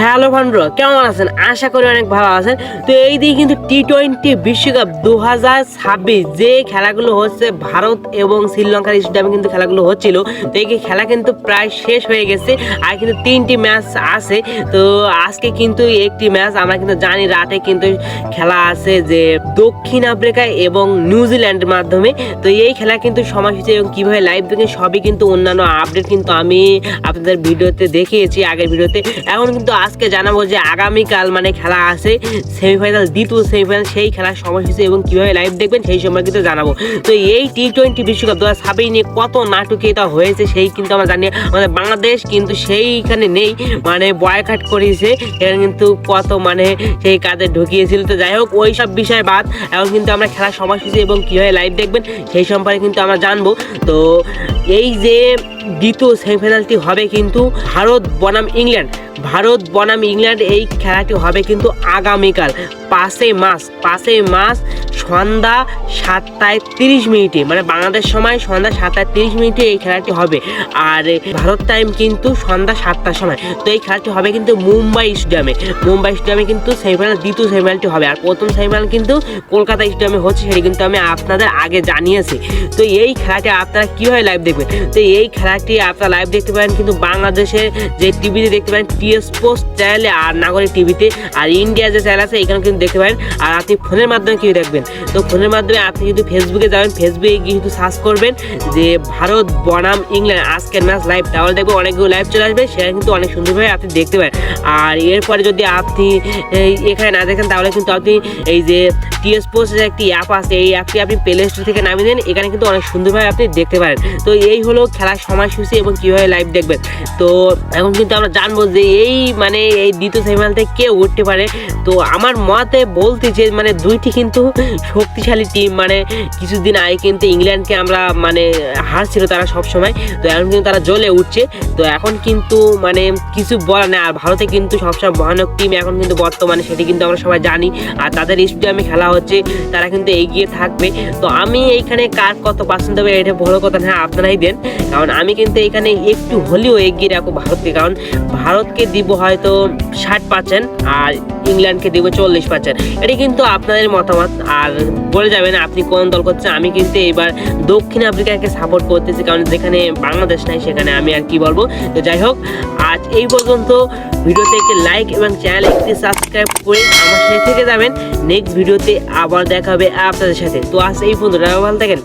Hello বন্ধুরা, কেমন আছেন? আশা করি অনেক ভালো আছেন। তো এই দিকে কিন্তু টি-20 বিশ্বকাপ 2026 যে খেলাগুলো হচ্ছে ভারত এবং শ্রীলঙ্কার স্টেডিয়ামে কিন্তু খেলাগুলো হচ্ছিল। তো এই খেলা কিন্তু প্রায় শেষ হয়ে গেছে, আর কিন্তু 3টি ম্যাচ আছে। তো আজকে কিন্তু একটি ম্যাচ আমরা কিন্তু জানি রাতে কিন্তু খেলা আছে যে দক্ষিণ আফ্রিকা এবং নিউজিল্যান্ডের মাধ্যমে। তো এই খেলা কিন্তু সময়সূচি এবং কীভাবে লাইভ দেখে সবই কিন্তু অন্যান্য আপডেট কিন্তু আমি আপনাদের ভিডিওতে দেখিয়েছি আগের ভিডিওতে। এখন কিন্তু আজকে জানাবো যে আগামীকাল মানে খেলা আছে সেমিফাইনাল, দ্বিতীয় সেমিফাইনাল, সেই খেলার সময়সূচি এবং কীভাবে লাইভ দেখবেন সেই সময় কিন্তু জানাবো। তো এই টি-20 বিশ্বকাপ 2026 নিয়ে কত নাটকীয়তা হয়েছে সেই কিন্তু আমরা জানি। আমাদের বাংলাদেশ কিন্তু সেইখানে নেই, মানে বয়কাট করেছে, এখানে কিন্তু কত মানে সেই কাজে ঢুকিয়েছিল। তো যাই হোক, ওই সব বিষয় বাদ, এখন কিন্তু আমরা খেলার সময়সূচি এবং কীভাবে লাইভ দেখবেন সেই সম্পর্কে কিন্তু আমরা জানবো। তো এই যে দ্বিতীয় সেমিফাইনালটি হবে কিন্তু ভারত বনাম ইংল্যান্ড, এই খেলাটি হবে কিন্তু আগামীকাল 5 মার্চ সন্ধ্যা 7:30, মানে বাংলাদেশ সময় সন্ধ্যা 7:30 এই খেলাটি হবে। আর ভারত টাইম কিন্তু সন্ধ্যা 7টার সময়। তো এই খেলাটি হবে কিন্তু মুম্বাই স্টেডিয়ামে কিন্তু সেমিফাইনাল, দ্বিতীয় সেমিফাইনালটি হবে। আর প্রথম সেমিফাইনাল কিন্তু কলকাতা স্টেডিয়ামে হচ্ছে, সেটি কিন্তু আমি আপনাদের আগে জানিয়েছি। তো এই খেলাটি আপনারা কীভাবে লাইভ দেখবেন? তো এই খেলাটি আপনারা লাইভ দেখতে পারেন কিন্তু বাংলাদেশের যে টিভিতে দেখতে পারেন টি-স্পোর্টস চ্যানেলে, আর নাগরিক টিভিতে, আর ইন্ডিয়া যে চ্যানেল আছে এখানে কিন্তু দেখতে পারেন। আর আপনি ফোনের মাধ্যমে কীভাবে দেখবেন? তো ফোনের মাধ্যমে আপনি কিন্তু ফেসবুকে যাবেন, ফেসবুকে গিয়ে কিন্তু সার্চ করবেন যে ভারত বনাম ইংল্যান্ড আজকের ম্যাচ লাইভ, তাহলে দেখবেন অনেকগুলো লাইভ চলে আসবে, সেটা কিন্তু অনেক সুন্দরভাবে আপনি দেখতে পারেন। আর এরপরে যদি আপনি এখানে না দেখেন তাহলে কিন্তু আপনি এই যে টি-স্পোর্টসের একটি অ্যাপ আছে, এই অ্যাপটি আপনি প্লে স্টোর থেকে নামিয়ে দেন, এখানে কিন্তু অনেক সুন্দরভাবে আপনি দেখতে পারেন। তো এই হলো খেলার সময়সূচি এবং কীভাবে লাইভ দেখবেন। তো এখন কিন্তু আমরা জানবো যে এই মানে এই দ্বিতীয় সেমিফাইনাল থেকে কে উঠতে পারে। তো আমার মতে বলতে যে মানে দুইটি কিন্তু শক্তিশালী টিম, মানে কিছুদিন আগে কিন্তু ইংল্যান্ডকে আমরা মানে হারছিল তারা সব সময়, তো এখন কিন্তু তারা জ্বলে উঠছে। তো এখন কিন্তু মানে কিছু বলার নেই। আর ভারতে কিন্তু সবসময় ভয়ানক টিম এখন কিন্তু বর্তমানে, সেটি কিন্তু আমরা সবাই জানি। আর তাদের স্টেডিয়ামে খেলা হচ্ছে, তারা কিন্তু এগিয়ে থাকবে। তো আমি এইখানে কার কত পার্সেন্ট হবে এটা বড় কথা না, আপনারাই দেন, কারণ আমি কিন্তু এখানে একটু হলেও এগিয়ে রাখবো ভারতকে, কারণ ভারতকে দিব হয়তো 60% আর ইংল্যান্ডকে দিব 40%। এটি কিন্তু আপনাদের মতামত, আর বলে যাবেন আপনি কোন দল করছেন। আমি কিন্তু এবার দক্ষিণ আফ্রিকাকে সাপোর্ট করতেছি, কারণ যেখানে বাংলাদেশ নাই সেখানে আমি আর কি বলবো। তো যাই হোক, আজ এই পর্যন্ত। ভিডিওতে একটি লাইক এবং চ্যানেল একটি সাবস্ক্রাইব করে আমার সাথে থেকে যাবেন। নেক্সট ভিডিওতে আবার দেখা হবে আপনাদের সাথে। তো আজ এই পর্যন্ত, ভালো থাকেন।